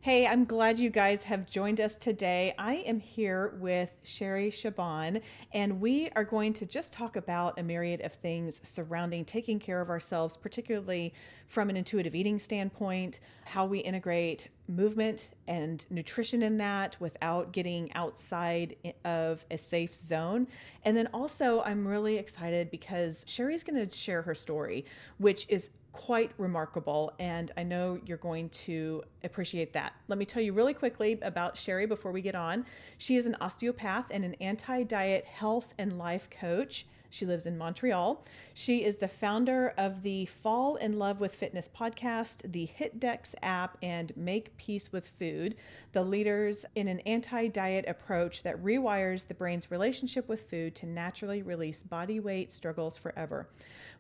Hey, I'm glad you guys have joined us today. I am here with Sherry Shaban, and we are going to just talk about a myriad of things surrounding taking care of ourselves, particularly from an intuitive eating standpoint, how we integrate movement and nutrition in that without getting outside of a safe zone. And then also, I'm really excited because Sherry's going to share her story, which is quite remarkable, and I know you're going to appreciate that. Let me tell you really quickly about Sherry before we get on. She is an osteopath and an anti diet health and life coach. She lives in Montreal. She is the founder of the Fall in Love with Fitness podcast, the HitDex app, and Make Peace with Food, the leaders in an anti diet approach that rewires the brain's relationship with food to naturally release body weight struggles forever.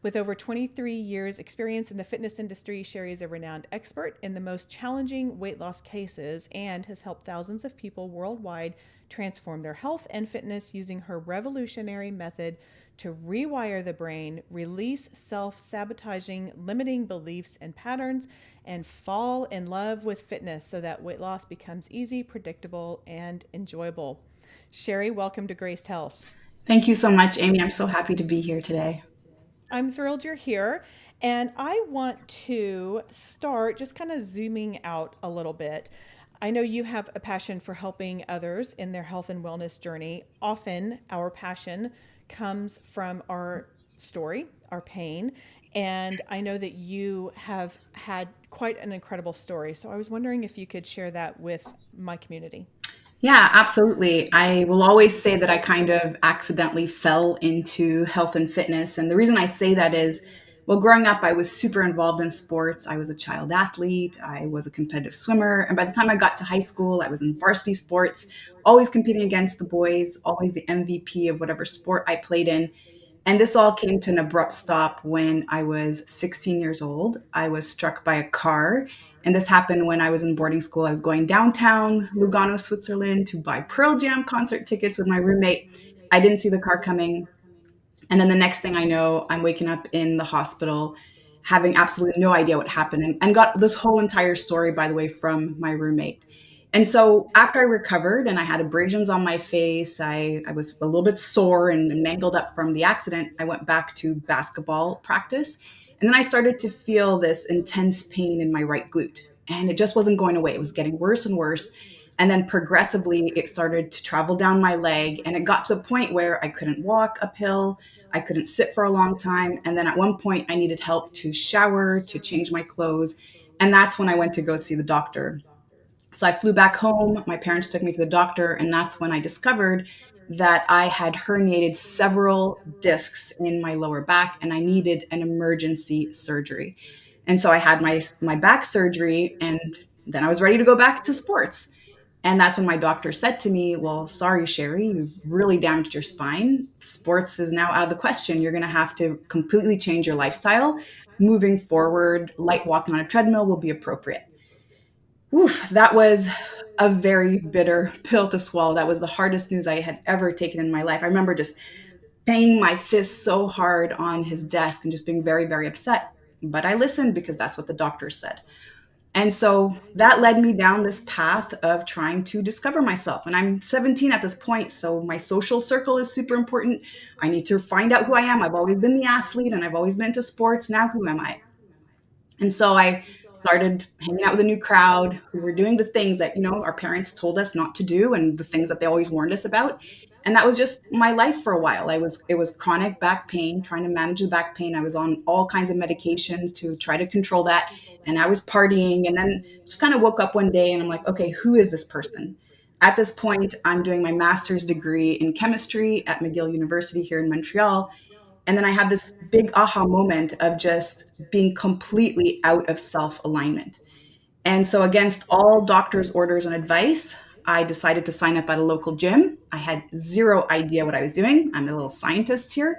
With over 23 years' experience in the fitness industry, Sherry is a renowned expert in the most challenging weight loss cases and has helped thousands of people worldwide transform their health and fitness using her revolutionary method to rewire the brain, release self sabotaging, limiting beliefs and patterns, and fall in love with fitness so that weight loss becomes easy, predictable, and enjoyable. Sherry, welcome to Graced Health. Thank you so much, Amy. I'm so happy to be here today. I'm thrilled you're here. And I want to start just kind of zooming out a little bit. I know you have a passion for helping others in their health and wellness journey. Often, our passion comes from our story, our pain. And I know that you have had quite an incredible story. So I was wondering if you could share that with my community. Yeah, absolutely. I will always say that I kind of accidentally fell into health and fitness. And the reason I say that is, well, growing up, I was super involved in sports. I was a child athlete, I was a competitive swimmer. And by the time I got to high school, I was in varsity sports, always competing against the boys, always the MVP of whatever sport I played in. And this all came to an abrupt stop when I was 16 years old. I was struck by a car. And this happened when I was in boarding school. I was going downtown Lugano, Switzerland to buy Pearl Jam concert tickets with my roommate. I didn't see the car coming. And then the next thing I know, I'm waking up in the hospital having absolutely no idea what happened and got this whole entire story, by the way, from my roommate. And so after I recovered and I had abrasions on my face, I was a little bit sore and mangled up from the accident. I went back to basketball practice. And then I started to feel this intense pain in my right glute. And it just wasn't going away. It was getting worse and worse. And then progressively, it started to travel down my leg. And it got to a point where I couldn't walk uphill. I couldn't sit for a long time. And then at one point, I needed help to shower, to change my clothes. And that's when I went to go see the doctor. So I flew back home. My parents took me to the doctor, and that's when I discovered that I had herniated several discs in my lower back and I needed an emergency surgery. And so I had my back surgery, and then I was ready to go back to sports. And that's when my doctor said to me, "Well, sorry, Sherry, you've really damaged your spine. Sports is now out of the question. You're going to have to completely change your lifestyle. Moving forward, light walking on a treadmill will be appropriate." Oof, that was a very bitter pill to swallow. That was the hardest news I had ever taken in my life. I remember just banging my fist so hard on his desk and just being very, very upset. But I listened because that's what the doctor said. And so that led me down this path of trying to discover myself. And I'm 17 at this point, so my social circle is super important. I need to find out who I am. I've always been the athlete and I've always been into sports. Now, who am I? And so I started hanging out with a new crowd who were doing the things that, our parents told us not to do and the things that they always warned us about. And that was just my life for a while. It was chronic back pain, trying to manage the back pain. I was on all kinds of medications to try to control that. And I was partying and then just kind of woke up one day and I'm like, okay, who is this person? At this point, I'm doing my master's degree in chemistry at McGill University here in Montreal. And then I had this big aha moment of just being completely out of self alignment. And so, against all doctors' orders and advice, I decided to sign up at a local gym. I had zero idea what I was doing. I'm a little scientist here.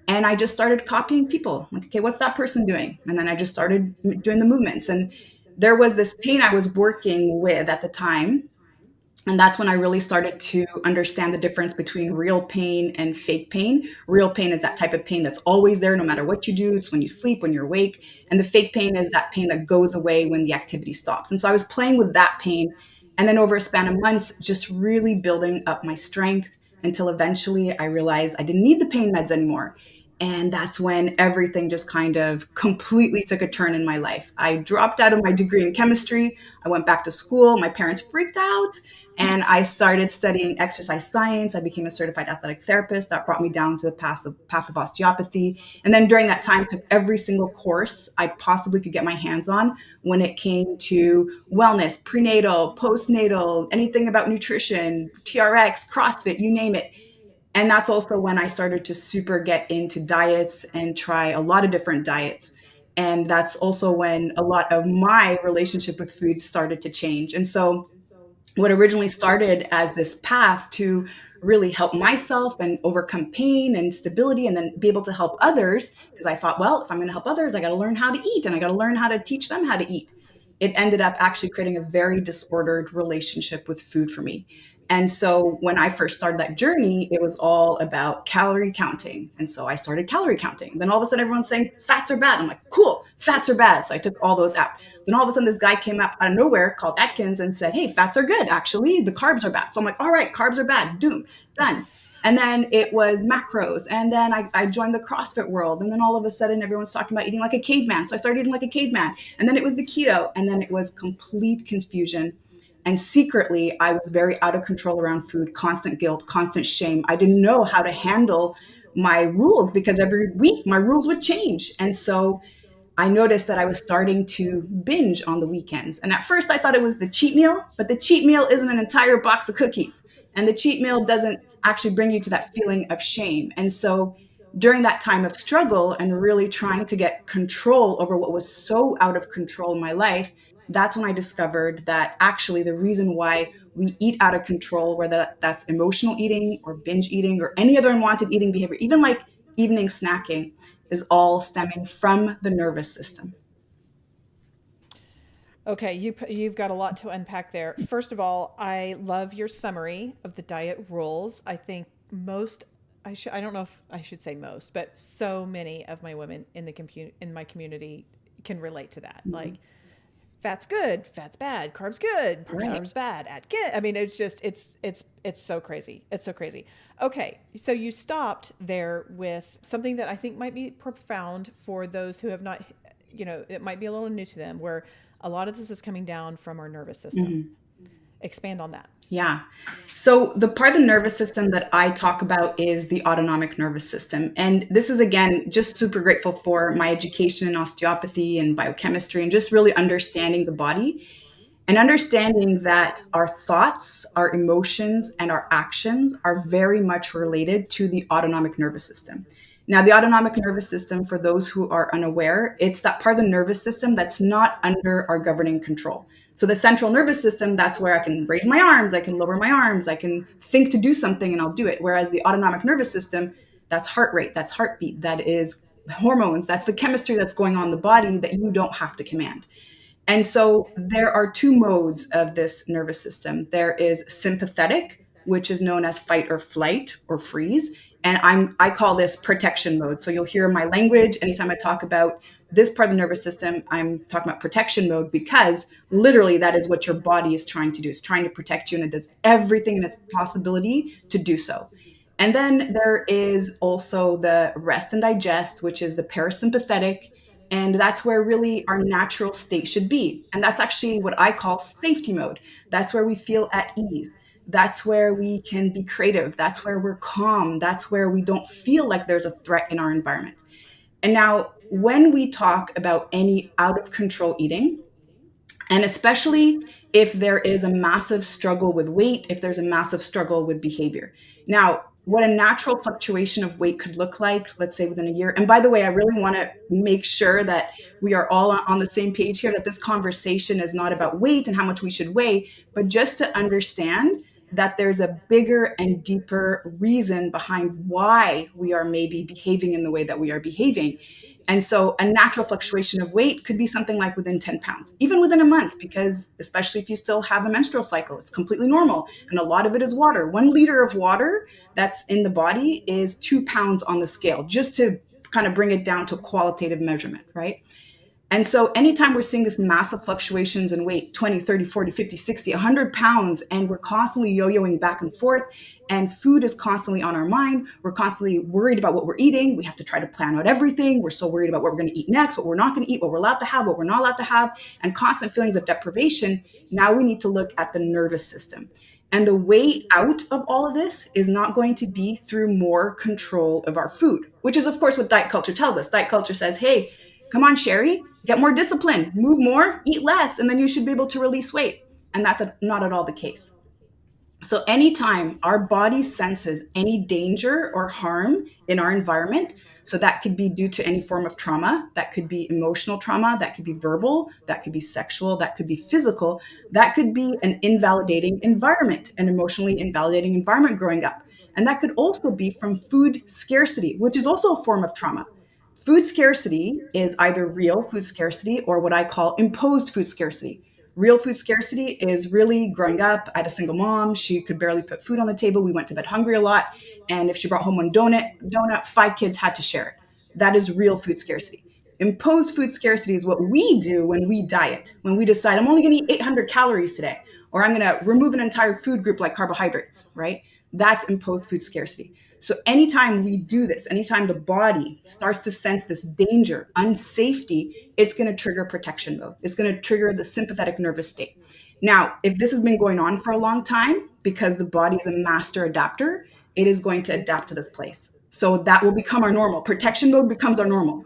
And I just started copying people. Like, okay, what's that person doing? And then I just started doing the movements. And there was this pain I was working with at the time And that's when I really started to understand the difference between real pain and fake pain. Real pain is that type of pain that's always there no matter what you do. It's when you sleep, when you're awake. And the fake pain is that pain that goes away when the activity stops. And so I was playing with that pain. And then over a span of months, just really building up my strength until eventually I realized I didn't need the pain meds anymore. And that's when everything just kind of completely took a turn in my life. I dropped out of my degree in chemistry. I went back to school. My parents freaked out and I started studying exercise science. I became a certified athletic therapist. That brought me down to the path of osteopathy. And then during that time, took every single course I possibly could get my hands on when it came to wellness, prenatal, postnatal, anything about nutrition, TRX, CrossFit, you name it. And that's also when I started to super get into diets and try a lot of different diets. And that's also when a lot of my relationship with food started to change. And so what originally started as this path to really help myself and overcome pain and instability and then be able to help others, because I thought, well, if I'm going to help others, I got to learn how to eat and I got to learn how to teach them how to eat. It ended up actually creating a very disordered relationship with food for me. And so when I first started that journey, it was all about calorie counting. And so I started calorie counting. Then all of a sudden everyone's saying fats are bad. I'm like, cool, fats are bad. So I took all those out. Then all of a sudden, this guy came up out of nowhere called Atkins and said, "Hey, fats are good. Actually, the carbs are bad." So I'm like, "All right, carbs are bad. Doom, done." And then it was macros. And then I joined the CrossFit world. And then all of a sudden, everyone's talking about eating like a caveman. So I started eating like a caveman. And then it was the keto. And then it was complete confusion. And secretly, I was very out of control around food, constant guilt, constant shame. I didn't know how to handle my rules because every week my rules would change. And so I noticed that I was starting to binge on the weekends. And at first I thought it was the cheat meal, but the cheat meal isn't an entire box of cookies. And the cheat meal doesn't actually bring you to that feeling of shame. And so during that time of struggle and really trying to get control over what was so out of control in my life, that's when I discovered that actually the reason why we eat out of control, whether that's emotional eating or binge eating or any other unwanted eating behavior, even like evening snacking, is all stemming from the nervous system. Okay, you've got a lot to unpack there. First of all, I love your summary of the diet rules. I think most I don't know if I should say most, but so many of my women in in my community can relate to that. Like Mhm. fat's good, fat's bad, carbs good, Right. carbs bad. At get. I mean, it's just it's so crazy. It's so crazy. Okay, so you stopped there with something that I think might be profound for those who have not, it might be a little new to them, where a lot of this is coming down from our nervous system. Mhm. Expand on that. Yeah. So the part of the nervous system that I talk about is the autonomic nervous system. And this is, again, just super grateful for my education in osteopathy and biochemistry and just really understanding the body. And understanding that our thoughts, our emotions, and our actions are very much related to the autonomic nervous system. Now, the autonomic nervous system, for those who are unaware, it's that part of the nervous system that's not under our governing control. So, the central nervous system, that's where I can raise my arms, I can lower my arms, I can think to do something and I'll do it. Whereas the autonomic nervous system, that's heart rate, that's heartbeat, that is hormones, that's the chemistry that's going on in the body that you don't have to command. And so there are two modes of this nervous system. There is sympathetic, which is known as fight or flight or freeze, and I call this protection mode. So you'll hear my language anytime I talk about this part of the nervous system, I'm talking about protection mode because literally that is what your body is trying to do. It's trying to protect you and it does everything in its possibility to do so. And then there is also the rest and digest, which is the parasympathetic, and that's where really our natural state should be. And that's actually what I call safety mode. That's where we feel at ease. That's where we can be creative. That's where we're calm. That's where we don't feel like there's a threat in our environment. And now, when we talk about any out of control eating, and especially if there is a massive struggle with weight, if there's a massive struggle with behavior. Now, what a natural fluctuation of weight could look like, let's say within a year. And by the way, I really want to make sure that we are all on the same page here, that this conversation is not about weight and how much we should weigh, but just to understand that there's a bigger and deeper reason behind why we are maybe behaving in the way that we are behaving. And so a natural fluctuation of weight could be something like within 10 pounds, even within a month, because especially if you still have a menstrual cycle, it's completely normal. And a lot of it is water. 1 liter of water that's in the body is 2 pounds on the scale, just to kind of bring it down to a qualitative measurement, right? And so anytime we're seeing this massive fluctuations in weight, 20, 30, 40, 50, 60, 100 pounds, and we're constantly yo-yoing back and forth, and food is constantly on our mind, we're constantly worried about what we're eating. We have to try to plan out everything. We're so worried about what we're going to eat next, what we're not going to eat, what we're allowed to have, what we're not allowed to have, and constant feelings of deprivation. Now we need to look at the nervous system. And the way out of all of this is not going to be through more control of our food, which is, of course, what diet culture tells us. Diet culture says, hey, come on, Sherry, get more discipline, move more, eat less, and then you should be able to release weight. And that's not at all the case. So, anytime our body senses any danger or harm in our environment, so that could be due to any form of trauma, that could be emotional trauma, that could be verbal, that could be sexual, that could be physical, that could be an invalidating environment, an emotionally invalidating environment growing up. And that could also be from food scarcity, which is also a form of trauma. Food scarcity is either real food scarcity or what I call imposed food scarcity. Real food scarcity is really growing up. I had a single mom. She could barely put food on the table. We went to bed hungry a lot. And if she brought home one donut, 5 kids had to share it. That is real food scarcity. Imposed food scarcity is what we do when we diet, when we decide I'm only going to eat 800 calories today, or I'm going to remove an entire food group like carbohydrates, right? That's imposed food scarcity. So anytime we do this, anytime the body starts to sense this danger, unsafety, it's going to trigger protection mode. It's going to trigger the sympathetic nervous state. Now, if this has been going on for a long time, because the body is a master adapter, it is going to adapt to this place. So that will become our normal. Protection mode becomes our normal.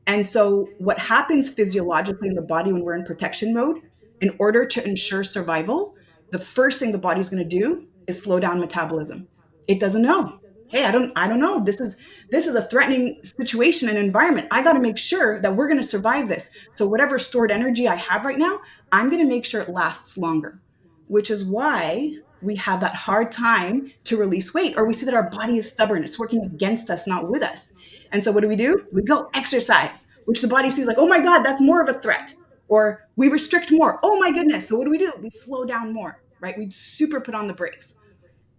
And so, what happens physiologically in the body when we're in protection mode, in order to ensure survival, the first thing the body's going to do is slow down metabolism. It doesn't know. Hey, I don't know. This is a threatening situation and environment. I got to make sure that we're going to survive this. So whatever stored energy I have right now, I'm going to make sure it lasts longer. Which is why we have that hard time to release weight, or we see that our body is stubborn. It's working against us, not with us. And so what do? We go exercise, which the body sees like, oh my God, that's more of a threat. Or we restrict more. Oh my goodness. So what do? We slow down more, right? We super put on the brakes.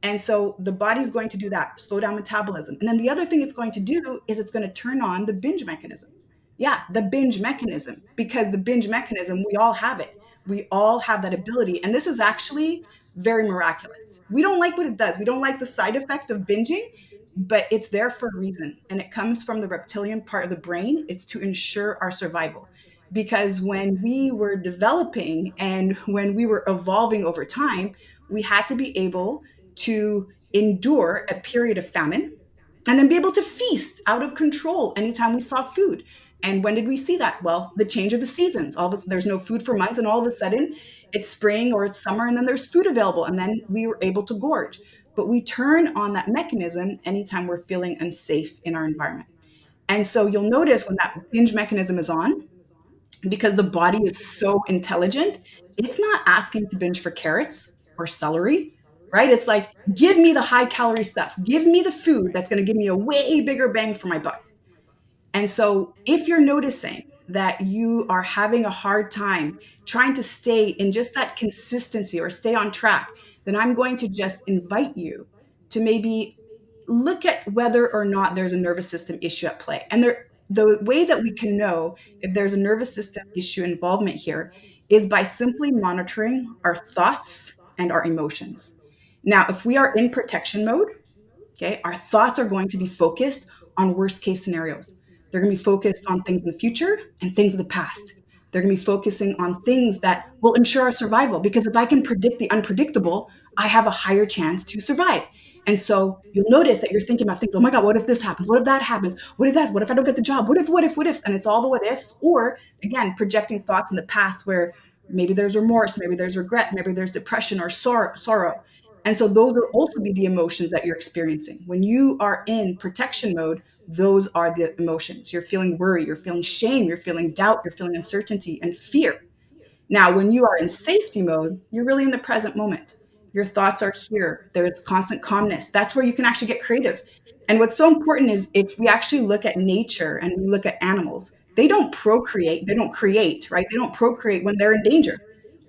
And so the body's going to do that, slow down metabolism. And then the other thing it's going to do is it's going to turn on the binge mechanism. Yeah, the binge mechanism, because the binge mechanism, we all have it. We all have that ability. And this is actually very miraculous. We don't like what it does. We don't like the side effect of binging, but it's there for a reason. And it comes from the reptilian part of the brain. It's to ensure our survival. Because when we were developing and when we were evolving over time, we had to be able to endure a period of famine and then be able to feast out of control anytime we saw food. And when did we see that? Well, the change of the seasons. All of a sudden, there's no food for months, and all of a sudden, it's spring or it's summer, and then there's food available, and then we were able to gorge. But we turn on that mechanism anytime we're feeling unsafe in our environment. And so you'll notice when that binge mechanism is on, because the body is so intelligent, it's not asking to binge for carrots or celery, right? It's like, give me the high calorie stuff. Give me the food that's going to give me a way bigger bang for my buck. And so if you're noticing that you are having a hard time trying to stay in just that consistency or stay on track, then I'm going to just invite you to maybe look at whether or not there's a nervous system issue at play. And the way that we can know if there's a nervous system issue involvement here is by simply monitoring our thoughts and our emotions. Now, if we are in protection mode, okay, our thoughts are going to be focused on worst case scenarios. They're going to be focused on things in the future and things of the past. They're going to be focusing on things that will ensure our survival. Because if I can predict the unpredictable, I have a higher chance to survive. And so you'll notice that you're thinking about things. Oh my God, what if this happens? What if that happens? What if I don't get the job? What ifs? And it's all the what ifs. Or again, projecting thoughts in the past where maybe there's remorse, maybe there's regret, maybe there's depression or sorrow. And so those will also be the emotions that you're experiencing. When you are in protection mode, those are the emotions. You're feeling worry, you're feeling shame, you're feeling doubt, you're feeling uncertainty and fear. Now, when you are in safety mode, you're really in the present moment. Your thoughts are here. There's constant calmness. That's where you can actually get creative. And what's so important is if we actually look at nature and we look at animals, they don't procreate, they don't create, right? They don't procreate when they're in danger.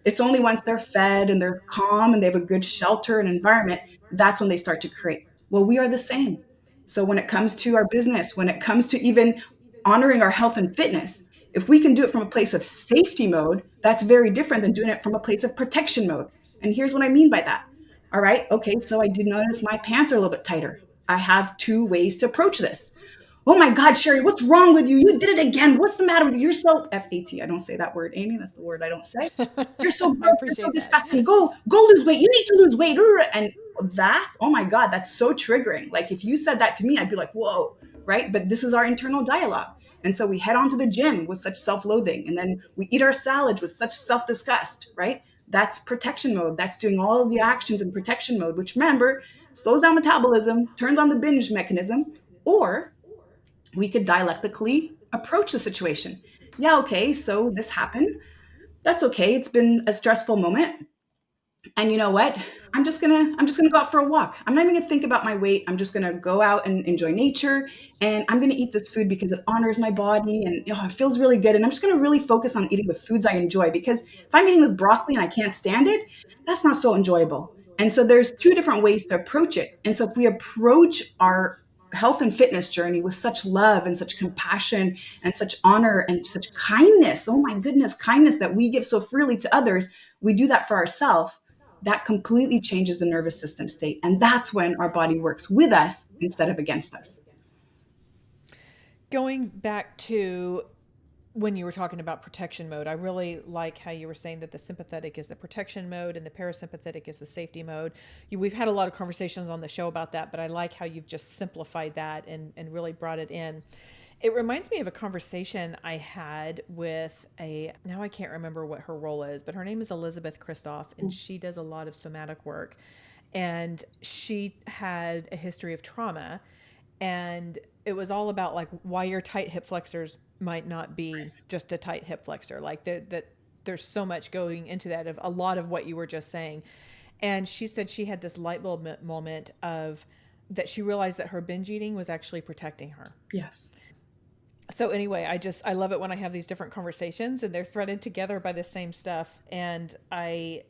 It's only once they're fed and they're calm and they have a good shelter and environment, that's when they start to create. Well, we are the same. So when it comes to our business, when it comes to even honoring our health and fitness, if we can do it from a place of safety mode, that's very different than doing it from a place of protection mode. And here's what I mean by that. All right. Okay. So I do notice my pants are a little bit tighter. I have two ways to approach this. Oh my God, Sherry, what's wrong with you? You did it again. What's the matter with you? You're so FAT. I don't say that word, Amy. That's the word I don't say. You're so I gross. You're so appreciate that. disgusting. Go lose weight. You need to lose weight. And that, oh my God, that's so triggering. Like if you said that to me, I'd be like, whoa, right? But this is our internal dialogue. And so we head on to the gym with such self-loathing, and then we eat our salads with such self-disgust, right? That's protection mode. That's doing all of the actions in protection mode, which remember, slows down metabolism, turns on the binge mechanism, or we could dialectically approach the situation. Yeah, okay, so this happened. That's okay. It's been a stressful moment. And you know what? I'm just gonna go out for a walk. I'm not even gonna think about my weight. I'm just gonna go out and enjoy nature. And I'm gonna eat this food because it honors my body and it feels really good. And I'm just gonna really focus on eating the foods I enjoy because if I'm eating this broccoli and I can't stand it, that's not so enjoyable. And so there's two different ways to approach it. And so if we approach our health and fitness journey with such love and such compassion and such honor and such kindness, oh my goodness, kindness that we give so freely to others, we do that for ourselves, that completely changes the nervous system state. And that's when our body works with us instead of against us. Going back to when you were talking about protection mode, I really like how you were saying that the sympathetic is the protection mode and the parasympathetic is the safety mode. We've had a lot of conversations on the show about that, but I like how you've just simplified that and really brought it in. It reminds me of a conversation I had with now I can't remember what her role is, but her name is Elizabeth Kristoff, and she does a lot of somatic work. And she had a history of trauma, and it was all about like why your tight hip flexors might not be just a tight hip flexor. Like that there's so much going into that of a lot of what you were just saying. And she said she had this light bulb moment of that she realized that her binge eating was actually protecting her. Yes. So anyway, I love it when I have these different conversations and they're threaded together by the same stuff. And I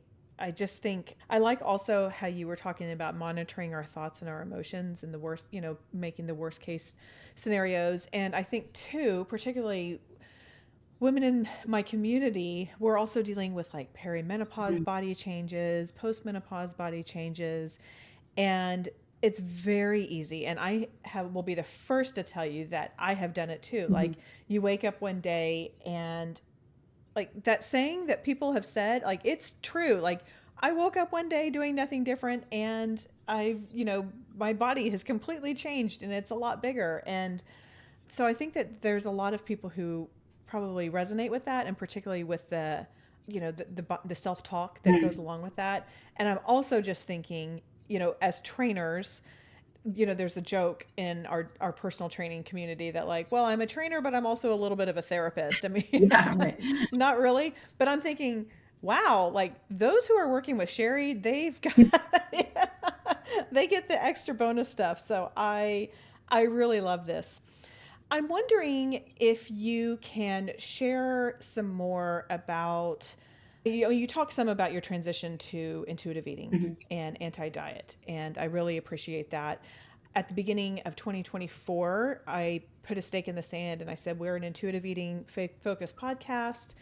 just think I like also how you were talking about monitoring our thoughts and our emotions and the worst, making the worst case scenarios. And I think too, particularly women in my community, we're also dealing with like perimenopause Mhm. body changes, postmenopause body changes, and it's very easy. And will be the first to tell you that I have done it too. Like Mhm. you wake up one day and like that saying that people have said, like it's true. Like I woke up one day doing nothing different and my body has completely changed and it's a lot bigger. And so I think that there's a lot of people who probably resonate with that, and particularly with the self talk that goes Mhm. along with that. And I'm also just thinking, as trainers, there's a joke in our personal training community that like, well, I'm a trainer, but I'm also a little bit of a therapist. I mean, Yeah, right. not really, but I'm thinking, wow, like those who are working with Sherry, they've got they get the extra bonus stuff. So I really love this. I'm wondering if you can share some more about you talk some about your transition to intuitive eating Mhm. and anti-diet, and I really appreciate that. At the beginning of 2024, I put a stake in the sand and I said we're an intuitive eating focused podcast.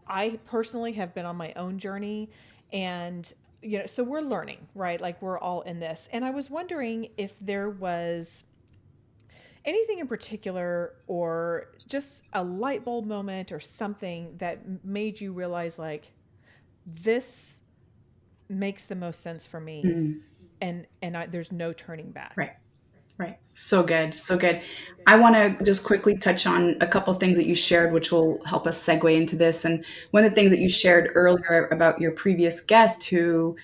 I personally have been on my own journey, and so we're learning, right? Like we're all in this. And I was wondering if there was anything in particular or just a light bulb moment or something that made you realize like this makes the most sense for me, Mhm. and there's no turning back. Right. Right. So good. So good. I want to just quickly touch on a couple of things that you shared, which will help us segue into this. And one of the things that you shared earlier about your previous guest who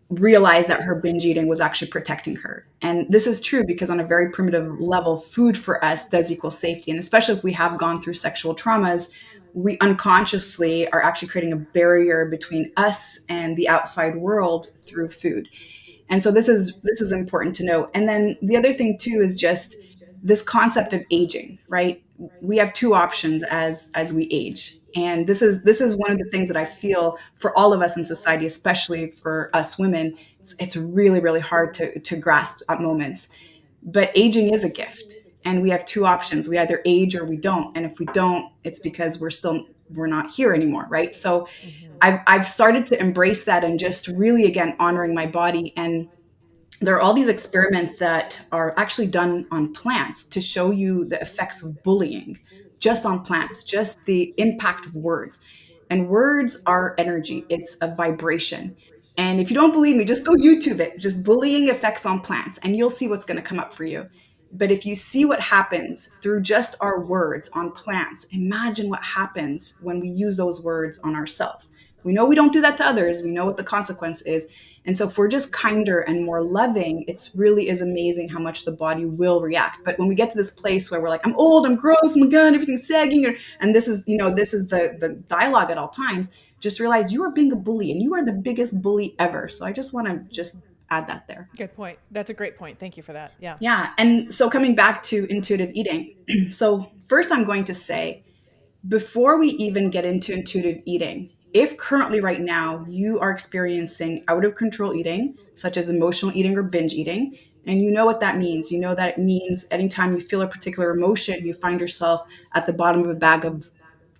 realized that her binge eating was actually protecting her. And this is true because on a very primitive level, food for us does equal safety. And especially if we have gone through sexual traumas, we unconsciously are actually creating a barrier between us and the outside world through food. And so this is important to note. And then the other thing too is just this concept of aging, right? We have two options as we age. And this is one of the things that I feel for all of us in society, especially for us women, it's really, really hard to grasp at moments. But aging is a gift. And we have two options. We either age or we don't. And if we don't, it's because we're not here anymore, right? So I've started to embrace that and just really again honoring my body. And there are all these experiments that are actually done on plants to show you the effects of bullying just on plants, just the impact of words. And words are energy, it's a vibration. And if you don't believe me, just go YouTube it, just bullying effects on plants, and you'll see what's going to come up for you. But if you see what happens through just our words on plants, imagine what happens when we use those words on ourselves. We know we don't do that to others, we know what the consequence is. And so if we're just kinder and more loving, it's really is amazing how much the body will react. But when we get to this place where we're like, I'm old, I'm gross, oh my God, everything's sagging, and this is, this is the dialogue at all times, just realize you are being a bully and you are the biggest bully ever. So I just want to just add that there. Good point. That's a great point. Thank you for that. Yeah. Yeah. And so coming back to intuitive eating. So first I'm going to say, before we even get into intuitive eating, if currently right now you are experiencing out of control eating, such as emotional eating or binge eating, and you know what that means, you know that it means anytime you feel a particular emotion, you find yourself at the bottom of a bag of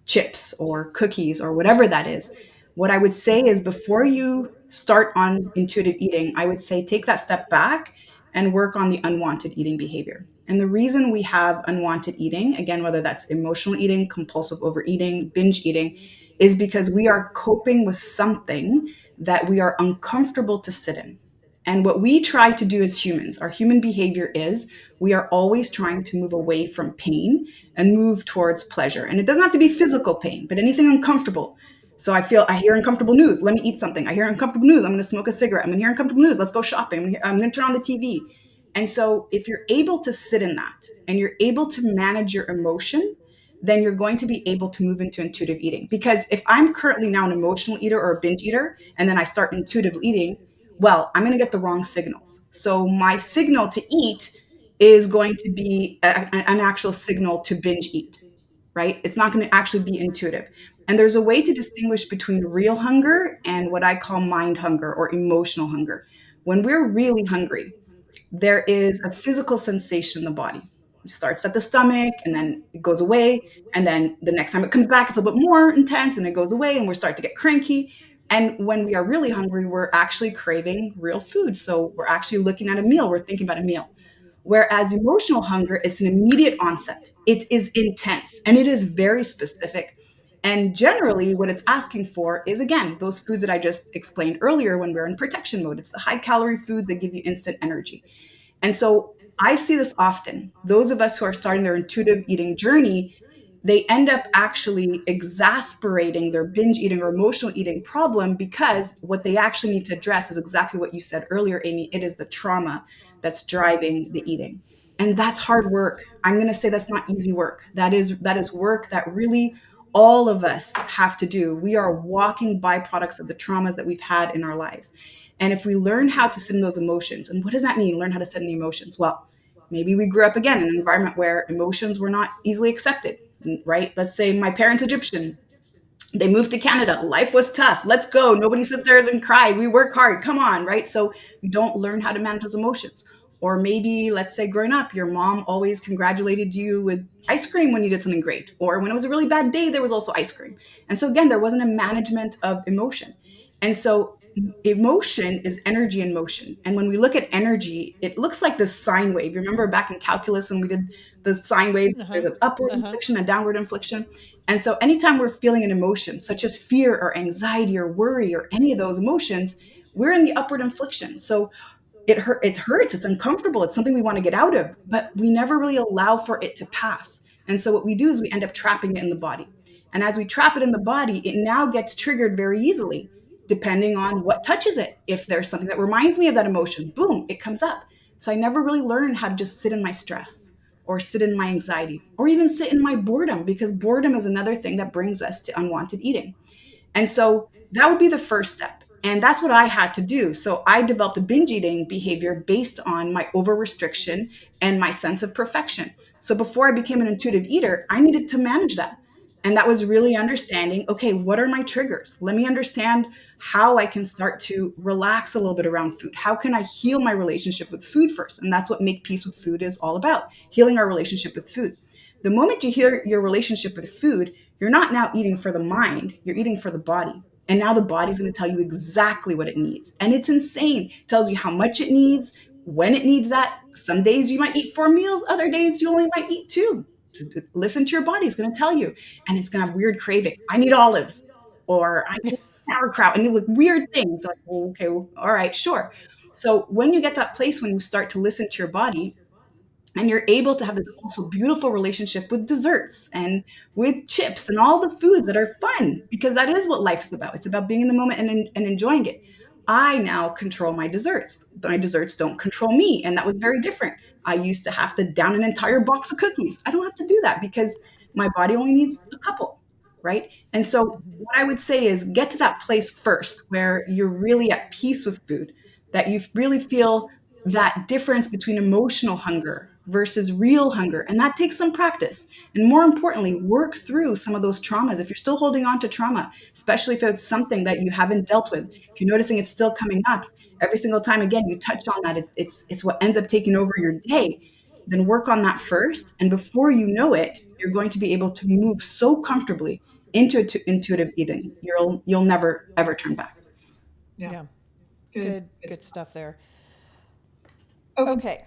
chips or cookies or whatever that is. What I would say is before you start on intuitive eating, I would say take that step back and work on the unwanted eating behavior. And the reason we have unwanted eating, again, whether that's emotional eating, compulsive overeating, binge eating, is because we are coping with something that we are uncomfortable to sit in. And what we try to do as humans, our human behavior is we are always trying to move away from pain and move towards pleasure. And it doesn't have to be physical pain, but anything uncomfortable. So I hear uncomfortable news. Let me eat something. I hear uncomfortable news. I'm going to smoke a cigarette. I'm going to hear uncomfortable news. Let's go shopping. I'm going to turn on the TV. And so if you're able to sit in that and you're able to manage your emotion, then you're going to be able to move into intuitive eating. Because if I'm currently now an emotional eater or a binge eater, and then I start intuitive eating, well, I'm going to get the wrong signals. So my signal to eat is going to be an actual signal to binge eat, right? It's not going to actually be intuitive. And there's a way to distinguish between real hunger and what I call mind hunger or emotional hunger. When we're really hungry, there is a physical sensation in the body. It starts at the stomach and then it goes away. And then the next time it comes back, it's a little bit more intense and it goes away and we start to get cranky. And when we are really hungry, we're actually craving real food. So we're actually looking at a meal, we're thinking about a meal. Whereas emotional hunger is an immediate onset. It is intense and it is very specific. And generally, what it's asking for is, again, those foods that I just explained earlier when we're in protection mode. It's the high calorie food that give you instant energy. And so I see this often. Those of us who are starting their intuitive eating journey, they end up actually exasperating their binge eating or emotional eating problem because what they actually need to address is exactly what you said earlier, Amy. It is the trauma that's driving the eating. And that's hard work. I'm going to say that's not easy work. That is work that really all of us have to do. We are walking byproducts of the traumas that we've had in our lives. And if we learn how to sit in those emotions, and what does that mean, learn how to sit in the emotions? Well, maybe we grew up again in an environment where emotions were not easily accepted, right? Let's say my parents Egyptian, they moved to Canada. Life was tough. Let's go. Nobody sits there and cries. We work hard. Come on, right? So you don't learn how to manage those emotions. Or maybe, let's say, growing up, your mom always congratulated you with ice cream when you did something great. Or when it was a really bad day, there was also ice cream. And so, again, there wasn't a management of emotion. And so, emotion is energy in motion. And when we look at energy, it looks like this sine wave. You remember back in calculus when we did the sine waves, Uh huh. there's an upward Uh huh. inflection, a downward inflection. And so anytime we're feeling an emotion, such as fear or anxiety or worry or any of those emotions, we're in the upward inflection. So it hurts, it's uncomfortable, it's something we want to get out of, but we never really allow for it to pass. And so what we do is we end up trapping it in the body. And as we trap it in the body, it now gets triggered very easily, depending on what touches it. If there's something that reminds me of that emotion, boom, it comes up. So I never really learned how to just sit in my stress or sit in my anxiety or even sit in my boredom, because boredom is another thing that brings us to unwanted eating. And so that would be the first step. And that's what I had to do. So I developed a binge eating behavior based on my over restriction and my sense of perfection. So before I became an intuitive eater, I needed to manage that. And that was really understanding, okay, what are my triggers? Let me understand how I can start to relax a little bit around food. How can I heal my relationship with food first? And that's what Make Peace with Food is all about, healing our relationship with food. The moment you heal your relationship with food, you're not now eating for the mind, you're eating for the body. And now the body's going to tell you exactly what it needs. And it's insane. It tells you how much it needs, when it needs that. Some days you might eat 4 meals, other days you only might eat two. Listen to your body, it's going to tell you. And it's going to have weird cravings. I need olives, or I need sauerkraut, and look weird things. Like, well, okay, well, all right, sure. So when you get that place, when you start to listen to your body, and you're able to have this also beautiful relationship with desserts and with chips and all the foods that are fun, because that is what life is about. It's about being in the moment and enjoying it. I now control my desserts. My desserts don't control me. And that was very different. I used to have to down an entire box of cookies. I don't have to do that because my body only needs a couple, right? And so what I would say is get to that place first where you're really at peace with food, that you really feel that difference between emotional hunger versus real hunger. And that takes some practice. And more importantly, work through some of those traumas. If you're still holding on to trauma, especially if it's something that you haven't dealt with, if you're noticing it's still coming up every single time, again, you touch on that, it's what ends up taking over your day, then work on that first. And before you know it, you're going to be able to move so comfortably into intuitive eating. You'll never, ever turn back. Yeah. Yeah. Good. Good Good stuff. stuff there. Okay. Okay.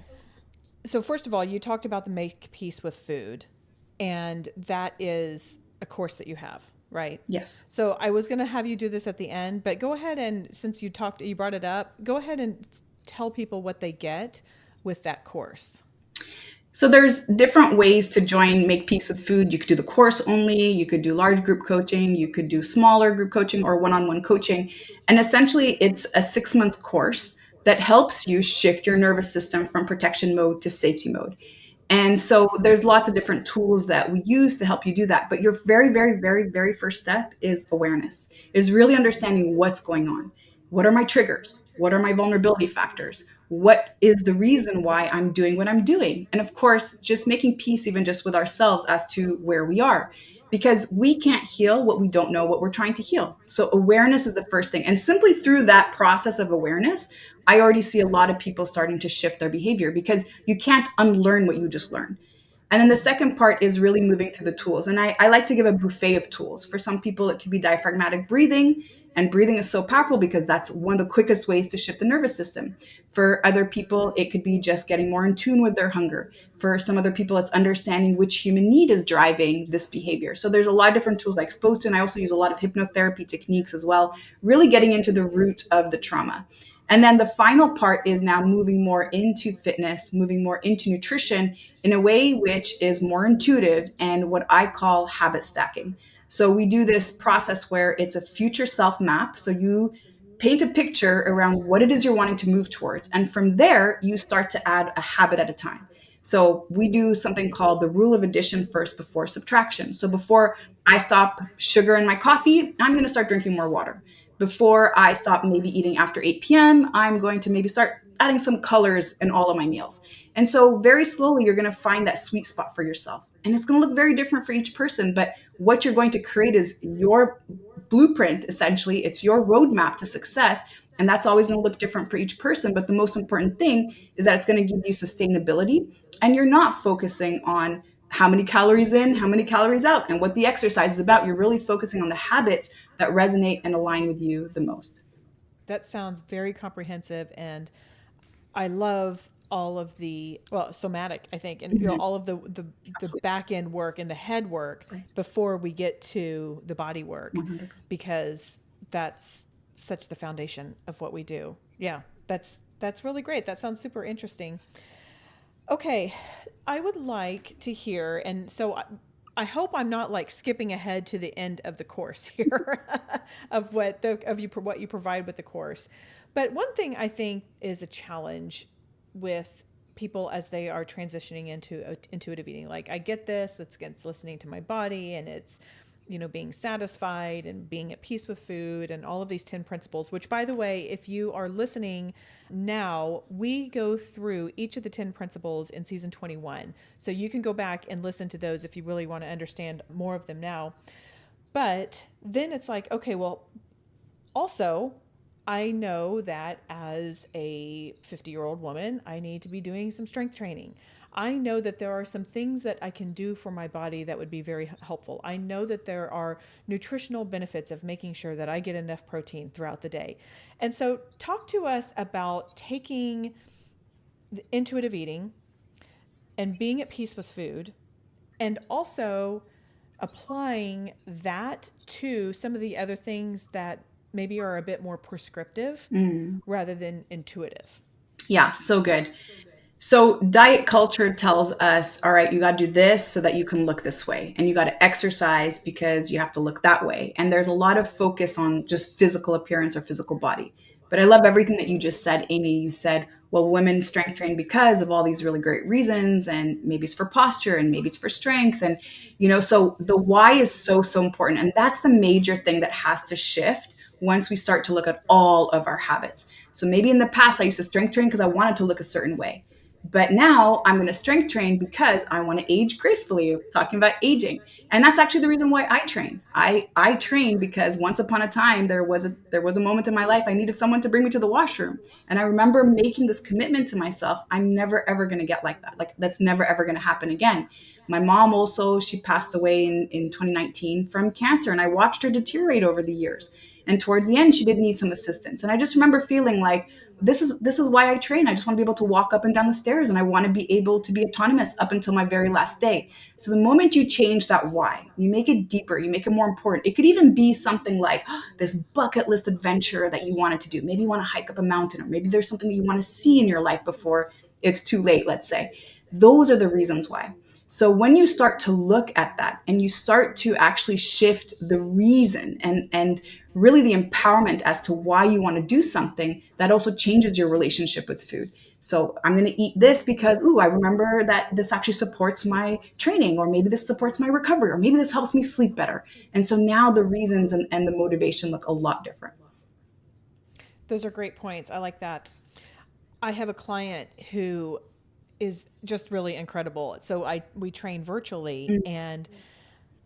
So first of all, you talked about the Make Peace with Food, and that is a course that you have, right? Yes. So I was going to have you do this at the end, but go ahead, and since you brought it up, go ahead and tell people what they get with that course. So there's different ways to join Make Peace with Food. You could do the course only, you could do large group coaching, you could do smaller group coaching or one-on-one coaching. And essentially it's a 6-month course that helps you shift your nervous system from protection mode to safety mode. And so there's lots of different tools that we use to help you do that. But your very, very, very, very first step is awareness, is really understanding what's going on. What are my triggers? What are my vulnerability factors? What is the reason why I'm doing what I'm doing? And of course, just making peace even just with ourselves as to where we are, because we can't heal what we don't know what we're trying to heal. So awareness is the first thing. And simply through that process of awareness, I already see a lot of people starting to shift their behavior, because you can't unlearn what you just learned. And then the second part is really moving through the tools. And I like to give a buffet of tools. For some people, it could be diaphragmatic breathing. And breathing is so powerful because that's one of the quickest ways to shift the nervous system. For other people, it could be just getting more in tune with their hunger. For some other people, it's understanding which human need is driving this behavior. So there's a lot of different tools I exposed to. And I also use a lot of hypnotherapy techniques as well, really getting into the root of the trauma. And then the final part is now moving more into fitness, moving more into nutrition in a way which is more intuitive and what I call habit stacking. So we do this process where it's a future self map. So you paint a picture around what it is you're wanting to move towards. And from there, you start to add a habit at a time. So we do something called the rule of addition first before subtraction. So before I stop sugar in my coffee, I'm going to start drinking more water. Before I stop maybe eating after 8 p.m., I'm going to maybe start adding some colors in all of my meals. And so very slowly, you're going to find that sweet spot for yourself. And it's going to look very different for each person. But what you're going to create is your blueprint, essentially. It's your roadmap to success. And that's always going to look different for each person. But the most important thing is that it's going to give you sustainability. And you're not focusing on how many calories in, how many calories out, and what the exercise is about. You're really focusing on the habits that resonate and align with you the most. That sounds very comprehensive, and I love all of the, well, somatic, I think, and Mhm. all of the Absolutely. back end work and the head work Right. before we get to the body work, 100%. because that's such the foundation of what we do. Yeah, that's really great. That sounds super interesting. Okay, I would like to hear, and so I hope I'm not like skipping ahead to the end of the course here of what you provide with the course. But one thing I think is a challenge with people as they are transitioning into intuitive eating. Like, I get this, it's listening to my body, and it's, being satisfied and being at peace with food, and all of these 10 principles, which, by the way, if you are listening now, we go through each of the 10 principles in season 21. So you can go back and listen to those if you really want to understand more of them now. But then it's like, okay, well, also, I know that as a 50-year-old woman, I need to be doing some strength training. I know that there are some things that I can do for my body that would be very helpful. I know that there are nutritional benefits of making sure that I get enough protein throughout the day. And so, talk to us about taking the intuitive eating and being at peace with food, and also applying that to some of the other things that maybe are a bit more prescriptive Mm. rather than intuitive. Yeah, so good. So diet culture tells us, all right, you got to do this so that you can look this way. And you got to exercise because you have to look that way. And there's a lot of focus on just physical appearance or physical body. But I love everything that you just said, Amy. You said, well, women strength train because of all these really great reasons. And maybe it's for posture and maybe it's for strength. And, so the why is so, so important. And that's the major thing that has to shift once we start to look at all of our habits. So maybe in the past, I used to strength train because I wanted to look a certain way. But now I'm going to strength train because I want to age gracefully, talking about aging. And that's actually the reason why I train. I train because once upon a time there was a moment in my life I needed someone to bring me to the washroom. And I remember making this commitment to myself. I'm never ever going to get like that. Like that's never ever going to happen again. My mom also, she passed away in 2019 from cancer, and I watched her deteriorate over the years. And towards the end, she did need some assistance. And I just remember feeling like, this is why I train. I just want to be able to walk up and down the stairs, and I want to be able to be autonomous up until my very last day. So the moment you change that why, you make it deeper, you make it more important. It could even be something like this bucket list adventure that you wanted to do. Maybe you want to hike up a mountain, or maybe there's something that you want to see in your life before it's too late, let's say. Those are the reasons why. So when you start to look at that and you start to actually shift the reason and really the empowerment as to why you want to do something, that also changes your relationship with food. So I'm going to eat this because, ooh, I remember that this actually supports my training, or maybe this supports my recovery, or maybe this helps me sleep better. And so now the reasons and the motivation look a lot different. Those are great points. I like that. I have a client who is just really incredible. So I we train virtually, Mm, and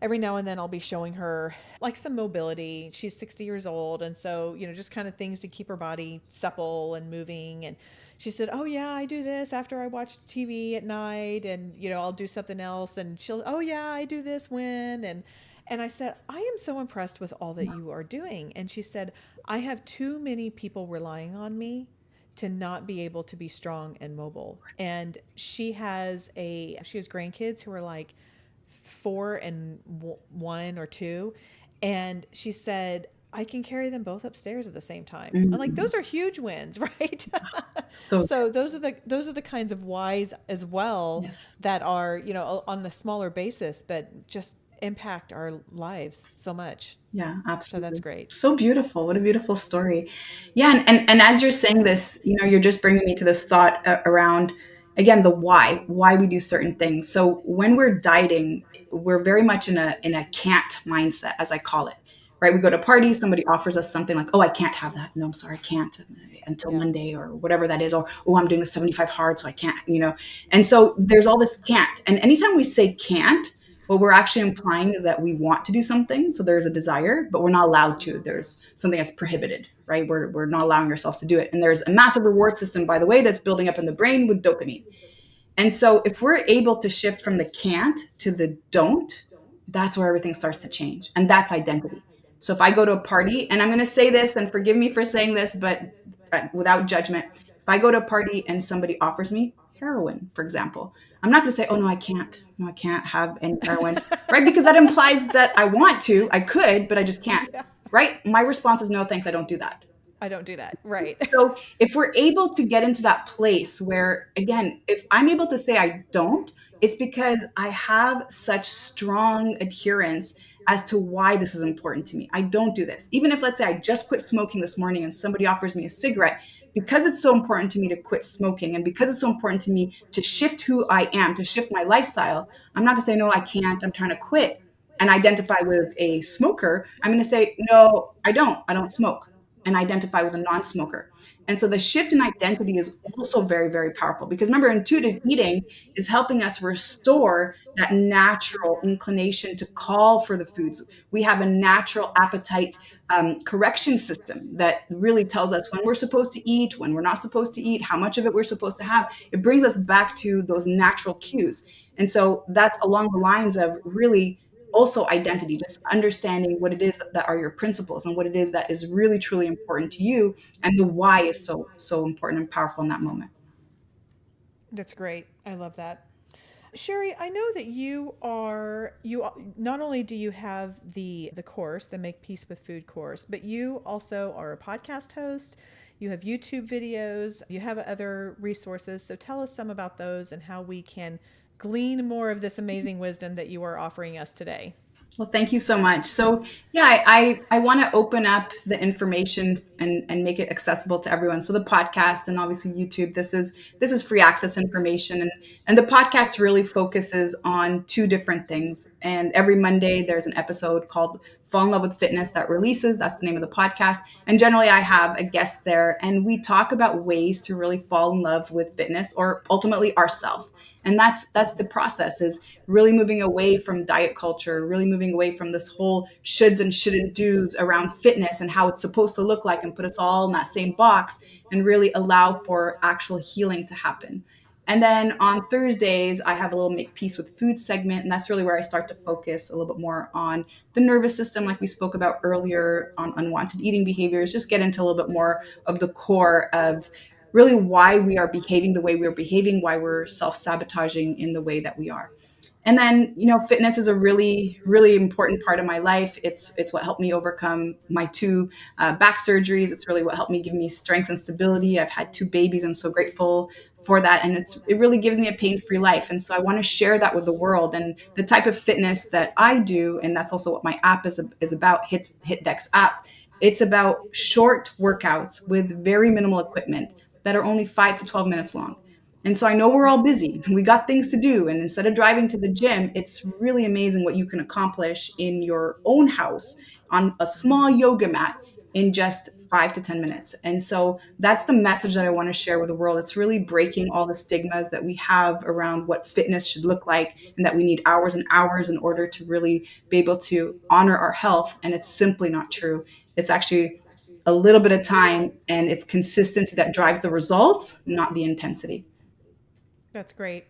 every now and then I'll be showing her like some mobility. She's 60 years old. And so, just kind of things to keep her body supple and moving. And she said, oh, yeah, I do this after I watch TV at night. And, I'll do something else. And she'll, oh, yeah, I do this when. And I said, I am so impressed with all that you are doing. And she said, I have too many people relying on me to not be able to be strong and mobile. And she has grandkids who are like 4 and 1 or 2, and she said I can carry them both upstairs at the same time. And like, mm, those are huge wins, right? so So those are the kinds of whys as well yes. that are, on the smaller basis, but just impact our lives so much. Yeah, So that's absolutely. great. So beautiful. What a beautiful story. Yeah, and as you're saying this, you're just bringing me to this thought around again the why we do certain things. So when we're dieting, we're very much in a can't mindset, as I call it. Right? We go to parties, somebody offers us something like, "Oh, I can't have that. No, I'm sorry, I can't until Yeah. Monday or whatever that is." Or, "Oh, I'm doing the 75 hard, so I can't." And so there's all this can't. And anytime we say can't, what we're actually implying is that we want to do something. So there's a desire, but we're not allowed to. There's something that's prohibited, right? We're not allowing ourselves to do it. And there's a massive reward system, by the way, that's building up in the brain with dopamine. And so if we're able to shift from the can't to the don't, that's where everything starts to change. And that's identity. So if I go to a party, and I'm going to say this, and forgive me for saying this, but without judgment, if I go to a party and somebody offers me heroin, for example, I'm not going to say, oh, no, I can't. No, I can't have any heroin, right? Because that implies that I want to, I could, but I just can't, Yeah. right? My response is no, thanks. I don't do that. I don't do that. Right. So if we're able to get into that place where, again, if I'm able to say I don't, it's because I have such strong adherence as to why this is important to me. I don't do this. Even if, let's say, I just quit smoking this morning and somebody offers me a cigarette, because it's so important to me to quit smoking, and because it's so important to me to shift who I am, to shift my lifestyle, I'm not going to say, no, I can't, I'm trying to quit and identify with a smoker. I'm going to say, no, I don't smoke, and identify with a non-smoker. And so the shift in identity is also very, very powerful, because remember, intuitive eating is helping us restore that natural inclination to call for the foods. We have a natural appetite correction system that really tells us when we're supposed to eat, when we're not supposed to eat, how much of it we're supposed to have. It brings us back to those natural cues. And so that's along the lines of really also identity, just understanding what it is that are your principles and what it is that is really truly important to you, and the why is so so important and powerful in that moment. That's great. I love that. Sherry, I know that you not only do you have the course, the Make Peace with Food course, but you also are a podcast host. You have YouTube videos, you have other resources. So tell us some about those and how we can glean more of this amazing wisdom that you are offering us today. Well, thank you so much. So, yeah, I want to open up the information and make it accessible to everyone. So, the podcast and obviously YouTube. This is free access information, and the podcast really focuses on two different things. And every Monday, there's an episode called "Fall in Love with Fitness" that releases. That's the name of the podcast. And generally, I have a guest there, and we talk about ways to really fall in love with fitness, or ultimately ourself. And that's the process, is really moving away from diet culture, really moving away from this whole shoulds and shouldn't do's around fitness and how it's supposed to look like, and put us all in that same box, and really allow for actual healing to happen. And then on Thursdays, I have a little Make Peace with Food segment. And that's really where I start to focus a little bit more on the nervous system, like we spoke about earlier, on unwanted eating behaviors, just get into a little bit more of the core of really why we are behaving the way we are behaving, why we're self sabotaging in the way that we are. And then, fitness is a really really important part of my life. It's what helped me overcome my two back surgeries. It's really what helped me, give me strength and stability. I've had two babies and so grateful for that, and it really gives me a pain-free life. And so I want to share that with the world, and the type of fitness that I do. And that's also what my app is about, HitDex app. It's about short workouts with very minimal equipment that are only 5 to 12 minutes long. And so I know we're all busy and we got things to do. And instead of driving to the gym, it's really amazing what you can accomplish in your own house on a small yoga mat in just 5 to 10 minutes. And so that's the message that I want to share with the world. It's really breaking all the stigmas that we have around what fitness should look like, and that we need hours and hours in order to really be able to honor our health. And it's simply not true. It's actually a little bit of time, and it's consistency that drives the results, not the intensity. That's great.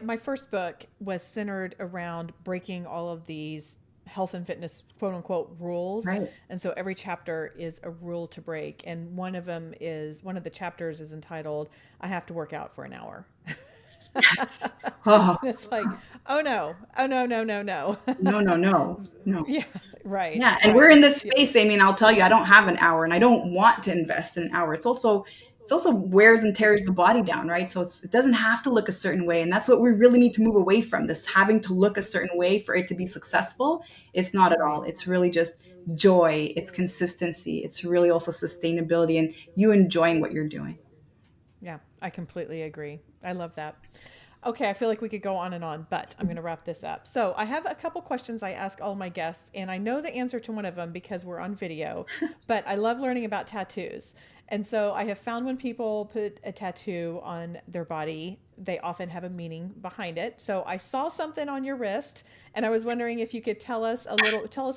My first book was centered around breaking all of these health and fitness quote unquote rules. Right. And so every chapter is a rule to break. And one of the chapters is entitled, I have to work out for an hour. Yes. Oh, It's like, oh no, oh no, no, no, no. no, no, no, no. Yeah, right, Yeah. And we're right. in this Yeah, space. I mean, I'll tell you, I don't have an hour, and I don't want to invest in an hour. It's also wears and tears the body down, right? So it doesn't have to look a certain way. And that's what we really need to move away from, this having to look a certain way for it to be successful. It's not at all. right. It's really just joy. It's consistency. It's really also sustainability, and you enjoying what you're doing. Yeah, I completely agree. I love that. Okay, I feel like we could go on and on, but I'm going to wrap this up. So, I have a couple questions I ask all my guests, and I know the answer to one of them because we're on video, but I love learning about tattoos. And so, I have found when people put a tattoo on their body, they often have a meaning behind it. So, I saw something on your wrist, and I was wondering if you could tell us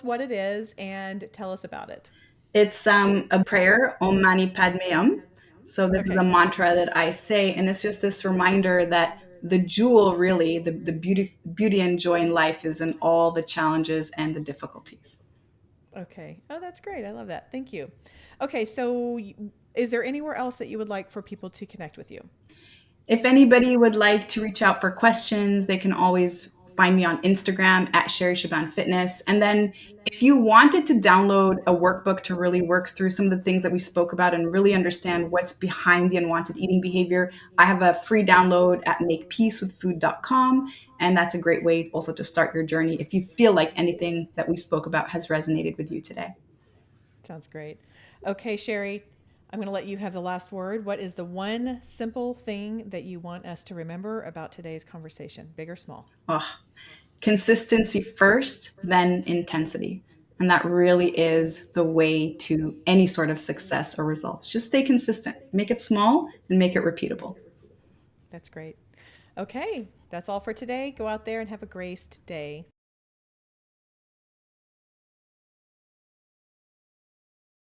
what it is and tell us about it. It's a prayer, Om Mani Padme Hum. So this is a Okay. mantra that I say, and it's just this reminder that the jewel, really, the beauty and joy in life is in all the challenges and the difficulties. Okay. Oh, that's great. I love that. Thank you. Okay, so is there anywhere else that you would like for people to connect with you? If anybody would like to reach out for questions, they can always find me on Instagram at Sherry Shaban Fitness. And then if you wanted to download a workbook to really work through some of the things that we spoke about and really understand what's behind the unwanted eating behavior, I have a free download at makepeacewithfood.com. And that's a great way also to start your journey if you feel like anything that we spoke about has resonated with you today. Sounds great. Okay, Sherry, I'm going to let you have the last word. What is the one simple thing that you want us to remember about today's conversation, big or small? Oh, consistency first, then intensity. And that really is the way to any sort of success or results. Just stay consistent, make it small, and make it repeatable. That's great. Okay, that's all for today. Go out there and have a graced day.